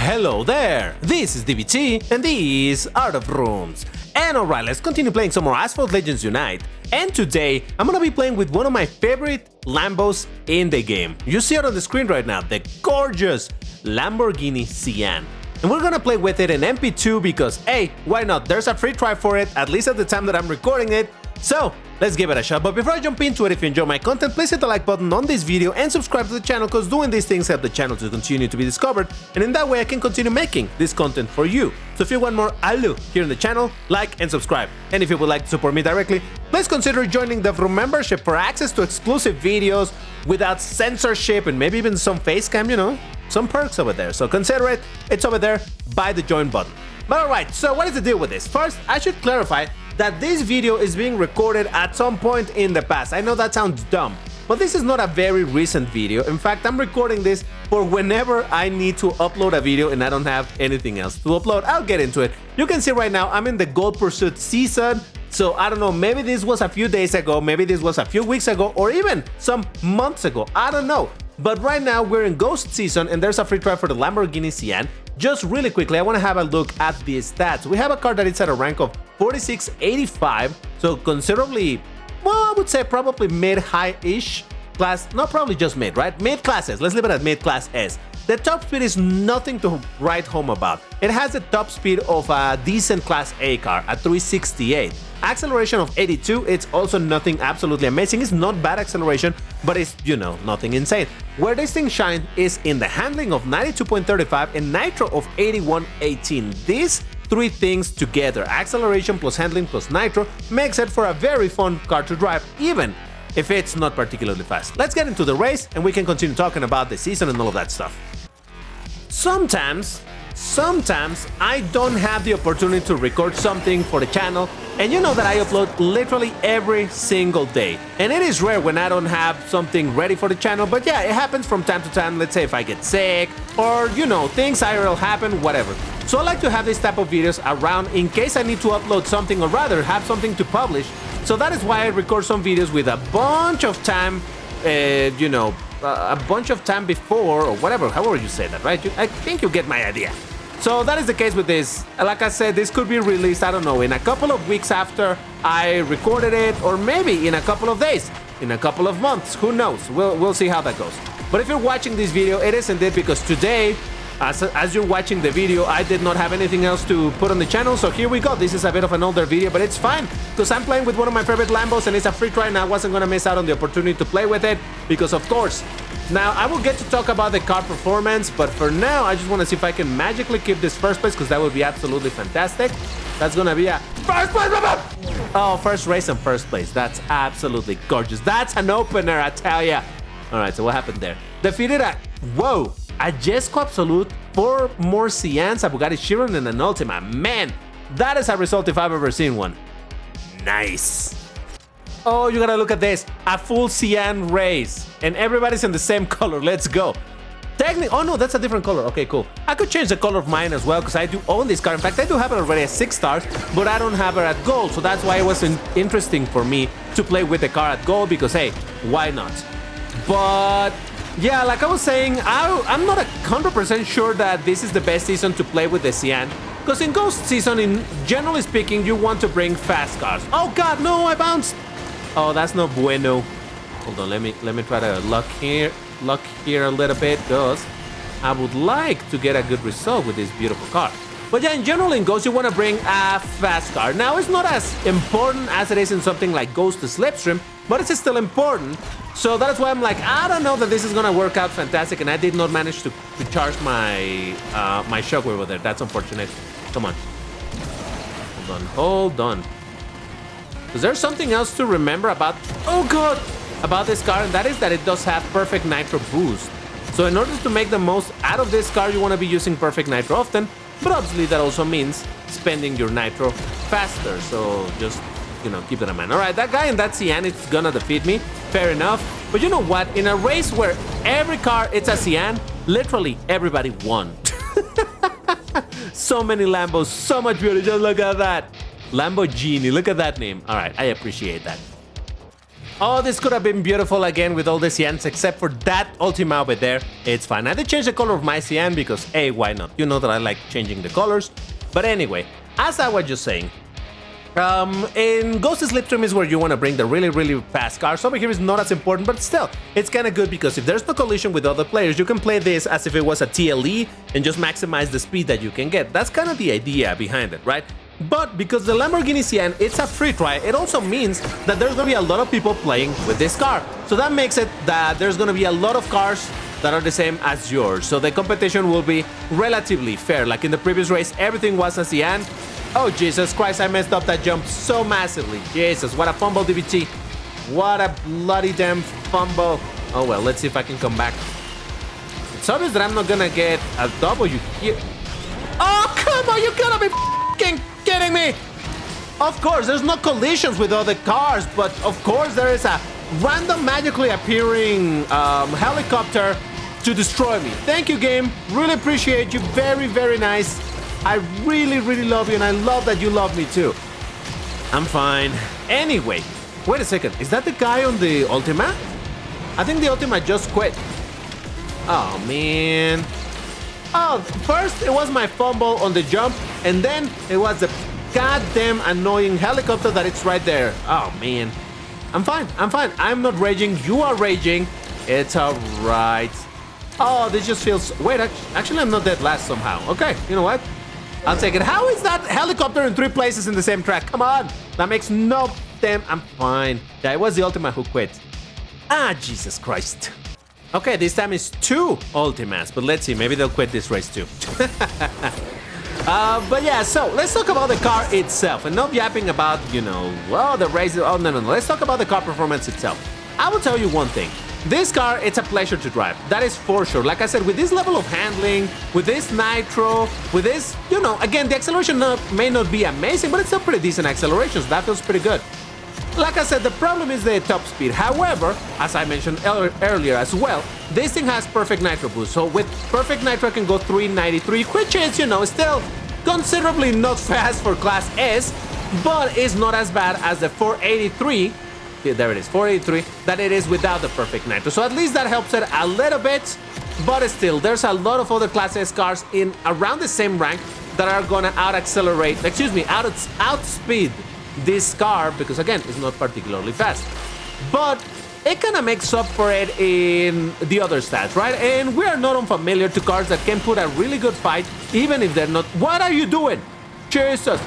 Hello there, this is DBT and this is Art of Rooms. And alright, let's continue playing some more Asphalt Legends Unite. And today, I'm gonna be playing with one of my favorite Lambos in the game. You see it on the screen right now, the gorgeous Lamborghini Sian. And we're gonna play with it in MP2 because, hey, why not? There's a free try for it, at least at the time that I'm recording it. So, let's give it a shot. But before I jump into it, if you enjoy my content, please hit the like button on this video and subscribe to the channel, because doing these things help the channel to continue to be discovered, and in that way I can continue making this content for you. So if you want more alu here in the channel, like and subscribe. And if you would like to support me directly, please consider joining the Vroom membership for access to exclusive videos without censorship and maybe even some face cam, you know, some perks over there. So consider it, it's over there by the join button. But alright, so what is the deal with this? First, I should clarify that this video is being recorded at some point in the past. I know that sounds dumb, but this is not a very recent video. In fact, I'm recording this for whenever I need to upload a video and I don't have anything else to upload. I'll get into it. You can see right now I'm in the Gold Pursuit season, so I don't know, maybe this was a few days ago, maybe this was a few weeks ago, or even some months ago, I don't know. But right now we're in Ghost season and there's a free try for the Lamborghini Sian. Just really quickly, I want to have a look at the stats. We have a car that is at a rank of 4685, so considerably, well, I would say probably mid-high-ish class, not probably just mid, right? Mid-class S, let's leave it at mid-class S. The top speed is nothing to write home about. It has the top speed of a decent class A car at 368. Acceleration of 82, it's also nothing absolutely amazing. It's not bad acceleration, but it's, you know, nothing insane. Where this thing shines is in the handling of 92.35 and nitro of 81.18. These three things together, acceleration plus handling plus nitro, makes it for a very fun car to drive, even if it's not particularly fast. Let's get into the race and we can continue talking about the season and all of that stuff. Sometimes I don't have the opportunity to record something for the channel, and you know that I upload literally every single day. And it is rare when I don't have something ready for the channel, but yeah, it happens from time to time. Let's say if I get sick or, you know, things IRL happen, whatever. So I like to have this type of videos around in case I need to upload something or rather have something to publish. So that is why I record some videos with a bunch of time, you know, a bunch of time before or whatever, however you say that, right? I think you get my idea. So that is the case with this. Like I said, this could be released, I don't know, in a couple of weeks after I recorded it, or maybe in a couple of days, in a couple of months, who knows? We'll see how that goes. But if you're watching this video, it is indeed because today, as you're watching the video, I did not have anything else to put on the channel, so here we go. This is a bit of an older video, but it's fine, because I'm playing with one of my favorite Lambos and it's a free try and I wasn't gonna miss out on the opportunity to play with it, because of course. Now, I will get to talk about the car performance, but for now, I just want to see if I can magically keep this first place, because that would be absolutely fantastic. That's gonna be a first place! Oh, first race and first place. That's absolutely gorgeous. That's an opener, I tell ya. Alright, so what happened there? Defeated a... Whoa! A Jesco Absolute, 4 more Sians, a Bugatti Chiron, and an Ultima. Man, that is a result if I've ever seen one. Nice. Oh, you gotta look at this. A full Sian race. And everybody's in the same color. Let's go. Technically, oh no, that's a different color. Okay, cool. I could change the color of mine as well, because I do own this car. In fact, I do have it already at 6 stars, but I don't have it at gold. So that's why it wasn't interesting for me to play with the car at gold, because hey, why not? But yeah, like I was saying, I'm not 100% sure that this is the best season to play with the Sian, because in Ghost season, generally speaking, you want to bring fast cars. Oh god, no, I bounced. Oh, that's no bueno. Hold on, let me try to luck here a little bit, because I would like to get a good result with this beautiful car. But yeah, in general in Ghost, you want to bring a fast car. Now, it's not as important as it is in something like Ghost to Slipstream, but it's still important. So that's why I'm like, I don't know that this is gonna work out fantastic, and I did not manage to charge my my shockwave over there. That's unfortunate. Come on. Hold on. Is there something else to remember about, oh god, about this car? And that is that it does have perfect nitro boost. So in order to make the most out of this car, you want to be using perfect nitro often, but obviously that also means spending your nitro faster. So just, you know, keep that in mind. All right, that guy in that Sian is gonna defeat me. Fair enough. But you know what? In a race where every car it's a Sian, literally everybody won. So many Lambos, so much beauty. Just look at that. Lamborghini, look at that name. All right, I appreciate that. Oh, this could have been beautiful again with all the Sians, except for that Ultima over there. It's fine. I did change the color of my Sian because, hey, why not? You know that I like changing the colors. But anyway, as I was just saying, in Ghost Slipstream is where you want to bring the really, really fast cars. Over here is not as important, but still, it's kind of good because if there's no collision with other players, you can play this as if it was a TLE and just maximize the speed that you can get. That's kind of the idea behind it, right? But because the Lamborghini Sian, it's a free try, it also means that there's going to be a lot of people playing with this car. So that makes it that there's going to be a lot of cars that are the same as yours. So the competition will be relatively fair. Like in the previous race, everything was a Sian. Oh, Jesus Christ, I messed up that jump so massively. Jesus, what a fumble, DVT. What a bloody damn fumble. Oh, well, let's see if I can come back. It's obvious that I'm not going to get a W here. Oh, come on, you gotta be f***ing kidding me! Of course, there's no collisions with other cars, but of course there is a random magically appearing helicopter to destroy me. Thank you, game. Really appreciate you. Very, very nice. I really, really love you, and I love that you love me too. I'm fine. Anyway, wait a second. Is that the guy on the Ultima? I think the Ultima just quit. Oh, man. Oh, first it was my fumble on the jump, and then it was the goddamn annoying helicopter that it's right there. Oh, man. I'm fine. I'm fine. I'm not raging. You are raging. It's alright. Oh, this just feels... Wait, actually, I'm not dead last somehow. Okay, you know what? I'll take it. How is that helicopter in 3 places in the same track? Come on. That makes no damn... I'm fine. Yeah, it was the Ultima who quit. Ah, Jesus Christ. Okay, this time it's 2 Ultimas, but let's see, maybe they'll quit this race too. But yeah, so let's talk about the car itself and not yapping about, you know, well, the race. Oh, no. Let's talk about the car performance itself. I will tell you one thing. This car, it's a pleasure to drive. That is for sure. Like I said, with this level of handling, with this nitro, with this, you know, again, the acceleration may not be amazing, but it's still pretty decent acceleration, so that feels pretty good. Like I said, the problem is the top speed. However, as I mentioned earlier as well, this thing has perfect nitro boost. So with perfect nitro, I can go 393, which is, you know, still considerably not fast for Class S, but is not as bad as the 483. There it is, 483, that it is without the perfect nitro. So at least that helps it a little bit, but still, there's a lot of other Class S cars in around the same rank that are gonna outspeed this car, because again, it's not particularly fast. But it kind of makes up for it in the other stats, right? And we are not unfamiliar to cars that can put a really good fight, even if they're not... What are you doing? Jesus.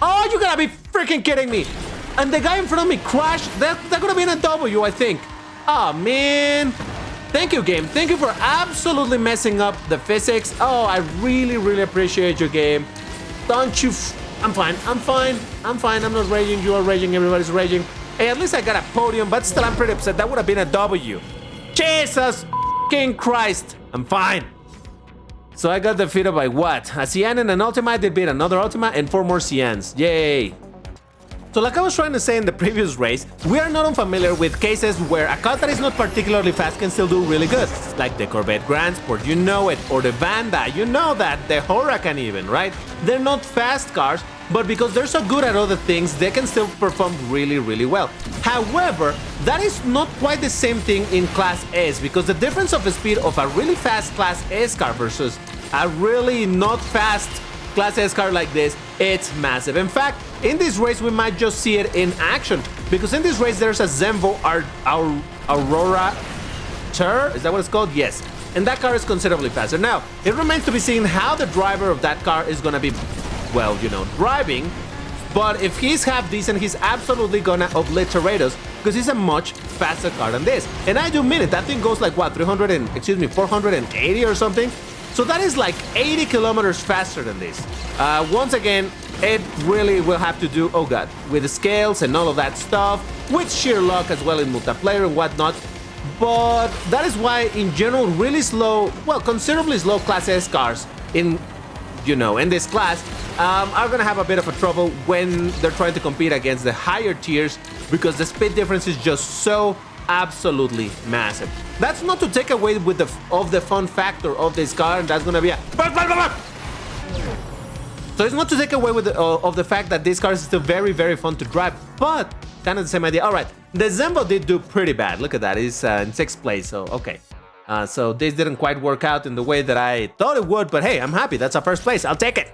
Oh, you gotta be freaking kidding me. And the guy in front of me crashed. They're gonna be in a W, I think. Oh, man. Thank you, game. Thank you for absolutely messing up the physics. Oh, I really, really appreciate your game. Don't you... I'm fine. I'm not raging. You are raging. Everybody's raging. Hey, at least I got a podium, but still I'm pretty upset. That would have been a W. Jesus King Christ. I'm fine. So I got defeated by what? A Sian and an Ultima. I did beat another Ultima and 4 more Sians. Yay. So like I was trying to say in the previous race, we are not unfamiliar with cases where a car that is not particularly fast can still do really good. Like the Corvette Grand Sport, you know it, or the Vanda, you know that, the Huracan even, right? They're not fast cars, but because they're so good at other things, they can still perform really, really well. However, that is not quite the same thing in Class S, because the difference of the speed of a really fast Class S car versus a really not fast Class S car like this, it's massive. In fact, in this race, we might just see it in action, because in this race, there's a Zenvo Aurora Tur, is that what it's called? Yes. And that car is considerably faster. Now, it remains to be seen how the driver of that car is gonna be, well, you know, driving. But if he's half decent, he's absolutely gonna obliterate us, because he's a much faster car than this. And I do mean it. That thing goes like, what, 480 or something? So that is like 80 kilometers faster than this. Once again, it really will have to do, oh god, with the scales and all of that stuff, with sheer luck as well in multiplayer and whatnot. But that is why, in general, really slow, well, considerably slow Class S cars in, you know, in this class are gonna have a bit of a trouble when they're trying to compete against the higher tiers, because the speed difference is just so absolutely massive. That's not to take away with the fun factor of this car, and that's gonna be a... So it's not to take away with of the fact that this car is still very, very fun to drive, but kind of the same idea. All right, The Zembo did do pretty bad. Look at that. He's in 6th place, so okay. So this didn't quite work out in the way that I thought it would, but hey, I'm happy. That's our 1st place. I'll take it.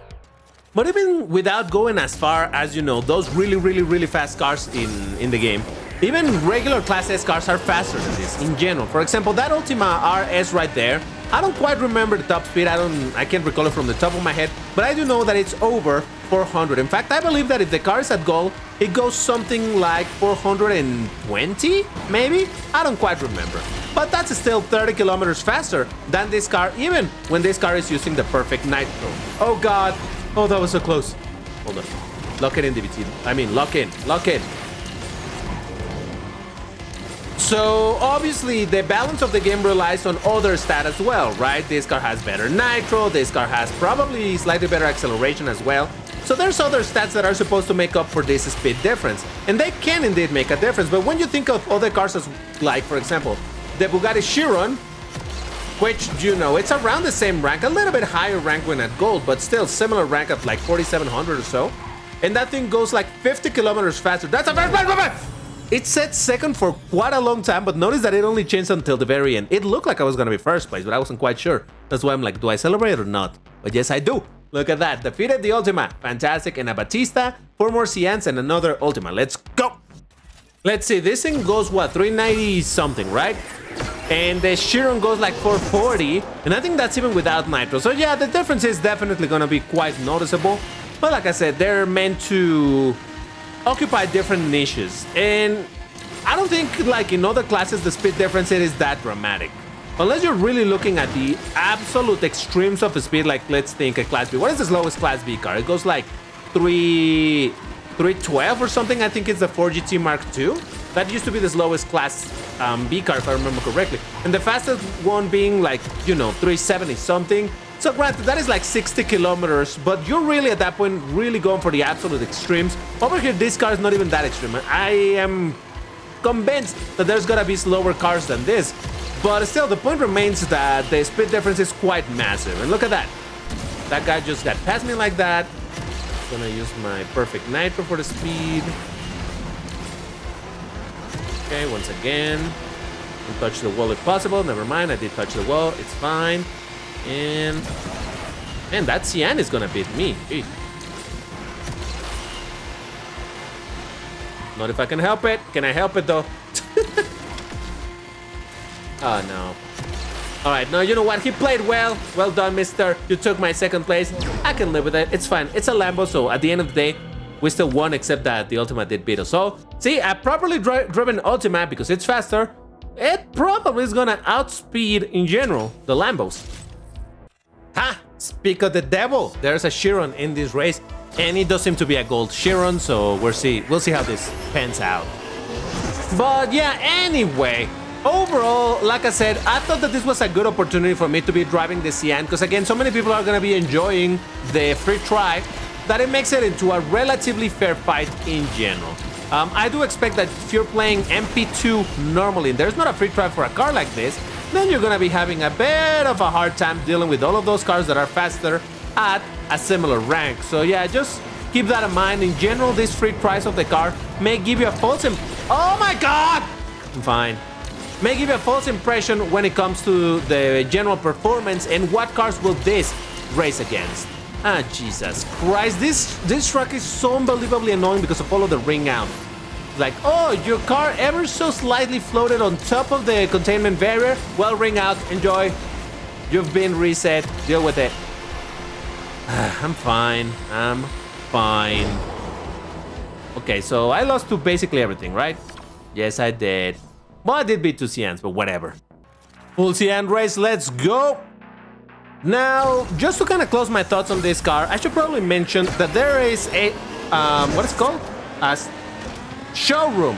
But even without going as far as, you know, those really fast cars in the game, even regular Class S cars are faster than this in general. For example, that Ultima RS right there, I don't quite remember the top speed. I can't recall it from the top of my head, but I do know that it's over 400. In fact, I believe that if the car is at goal, it goes something like 420, maybe? I don't quite remember. But that's still 30 kilometers faster than this car, even when this car is using the perfect nitro. Oh God. Oh, that was so close. Hold on. Lock it in, DVT. I mean, lock in. Lock in. So, obviously, the balance of the game relies on other stats as well, right? This car has better nitro. This car has probably slightly better acceleration as well. So there's other stats that are supposed to make up for this speed difference. And they can indeed make a difference. But when you think of other cars as, like, for example, the Bugatti Chiron, which, you know, it's around the same rank, a little bit higher rank when at gold, but still similar rank at like 4,700 or so. And that thing goes like 50 kilometers faster. That's a very bad. It said 2nd for quite a long time, but notice that it only changed until the very end. It looked like I was gonna be 1st place, but I wasn't quite sure. That's why I'm like, do I celebrate or not? But yes, I do. Look at that. Defeated the Ultima. Fantastic. And a Batista, 4 more Sians, and another Ultima. Let's go. Let's see. This thing goes, what, 390 something, right? And the Chiron goes like 440, and I think that's even without nitro. So yeah, the difference is definitely gonna be quite noticeable. But like I said, they're meant to occupy different niches, and I don't think like in other classes the speed difference is that dramatic. Unless you're really looking at the absolute extremes of the speed, like let's think a Class B. What is the slowest Class B car? It goes like 312 or something. I think it's the 4GT Mark II. That used to be the slowest Class B car, if I remember correctly. And the fastest one being like, you know, 370 something. So granted, that is like 60 kilometers, but you're really at that point really going for the absolute extremes. Over here, this car is not even that extreme. I am convinced that there's gonna be slower cars than this. But still, the point remains that the speed difference is quite massive. And look at that. That guy just got past me like that. Gonna use my perfect nitro for the speed. Okay, once again, touch the wall if possible. Never mind, I did touch the wall. It's fine. And that Sian is gonna beat me. Gee. Not if I can help it. Can I help it though? Oh no. All right, no, you know what? He played well. Well done, mister. You took my 2nd place. I can live with it. It's fine. It's a Lambo, so at the end of the day, we still won, except that the Ultima did beat us. So, see, a properly driven Ultima, because it's faster, it probably is gonna outspeed, in general, the Lambos. Ha! Speak of the devil. There's a Chiron in this race, and it does seem to be a gold Chiron, so we'll see how this pans out. But yeah, anyway, overall, like I said, I thought that this was a good opportunity for me to be driving the Sian, because again, so many people are gonna be enjoying the free try that it makes it into a relatively fair fight in general. I do expect that if you're playing MP2 normally, there's not a free try for a car like this, then you're gonna be having a bit of a hard time dealing with all of those cars that are faster at a similar rank. So yeah, just keep that in mind. In general, this free tries of the car may give you a false oh my god! I'm fine. May give you a false impression when it comes to the general performance and what cars will this race against. Ah, Jesus Christ, this truck is so unbelievably annoying because of all of the ring out. Like, oh, your car ever so slightly floated on top of the containment barrier? Well, ring out, enjoy. You've been reset, deal with it. I'm fine, I'm fine. Okay, so I lost to basically everything, right? Yes, I did. Well, I did beat 2 Sians, but whatever. Full Sian race, let's go! Now, just to kind of close my thoughts on this car, I should probably mention that there is a, what is it called? A showroom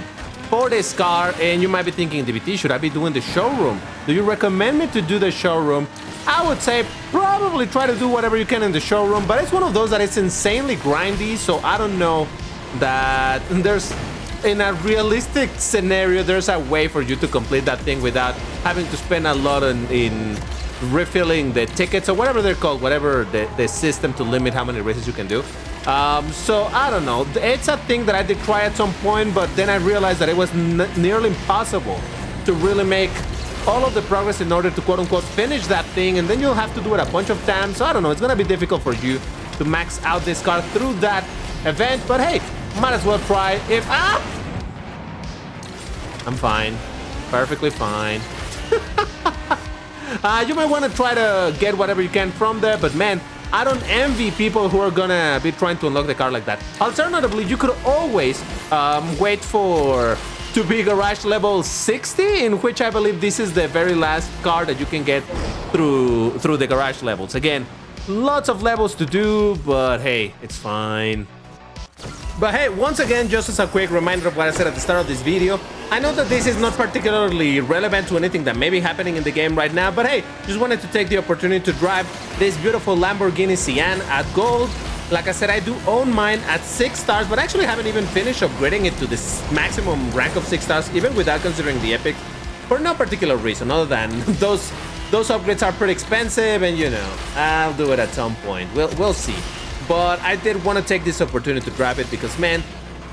for this car, and you might be thinking, DVT, should I be doing the showroom? Do you recommend me to do the showroom? I would say probably try to do whatever you can in the showroom, but it's one of those that is insanely grindy, so I don't know that there's, in a realistic scenario, there's a way for you to complete that thing without having to spend a lot in refilling the tickets or whatever they're called, whatever the system to limit how many races you can do. So I don't know, it's a thing that I did try at some point, but then I realized that it was nearly impossible to really make all of the progress in order to quote-unquote finish that thing, and then you'll have to do it a bunch of times. So I don't know, it's gonna be difficult for you to max out this car through that event, but hey, might as well try. If I'm fine, perfectly fine. You might want to try to get whatever you can from there, but man, I don't envy people who are gonna be trying to unlock the car like that. Alternatively, you could always wait for to be garage level 60, in which I believe this is the very last car that you can get through the garage levels. Again, lots of levels to do, but hey, it's fine. But hey, once again, just as a quick reminder of what I said at the start of this video, I know that this is not particularly relevant to anything that may be happening in the game right now, but hey, just wanted to take the opportunity to drive this beautiful Lamborghini Sian at gold. Like I said, I do own mine at 6 stars, but I actually haven't even finished upgrading it to this maximum rank of 6 stars, even without considering the epic, for no particular reason other than those upgrades are pretty expensive, and you know, I'll do it at some point. We'll see. But I did want to take this opportunity to grab it because, man,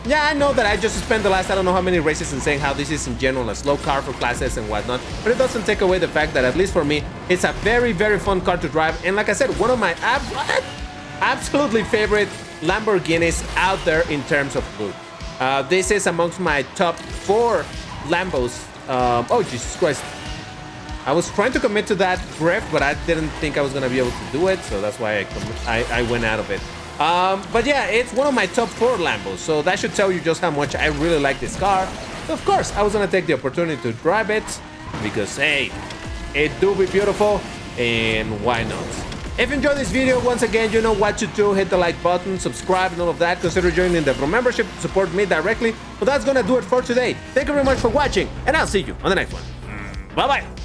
yeah, I know that I just spent the last I don't know how many races in saying how this is in general a slow car for classes and whatnot, but it doesn't take away the fact that, at least for me, it's a very, very fun car to drive. And like I said, one of my absolutely favorite Lamborghinis out there in terms of look. This is amongst my top 4 Lambos. Oh, Jesus Christ. I was trying to commit to that drift, but I didn't think I was going to be able to do it, so that's why I went out of it. But yeah, it's one of my top 4 Lambos, so that should tell you just how much I really like this car. So of course, I was going to take the opportunity to drive it, because hey, it do be beautiful, and why not? If you enjoyed this video, once again, you know what to do. Hit the like button, subscribe, and all of that. Consider joining the Pro membership to support me directly. But that's going to do it for today. Thank you very much for watching, and I'll see you on the next one. Bye-bye.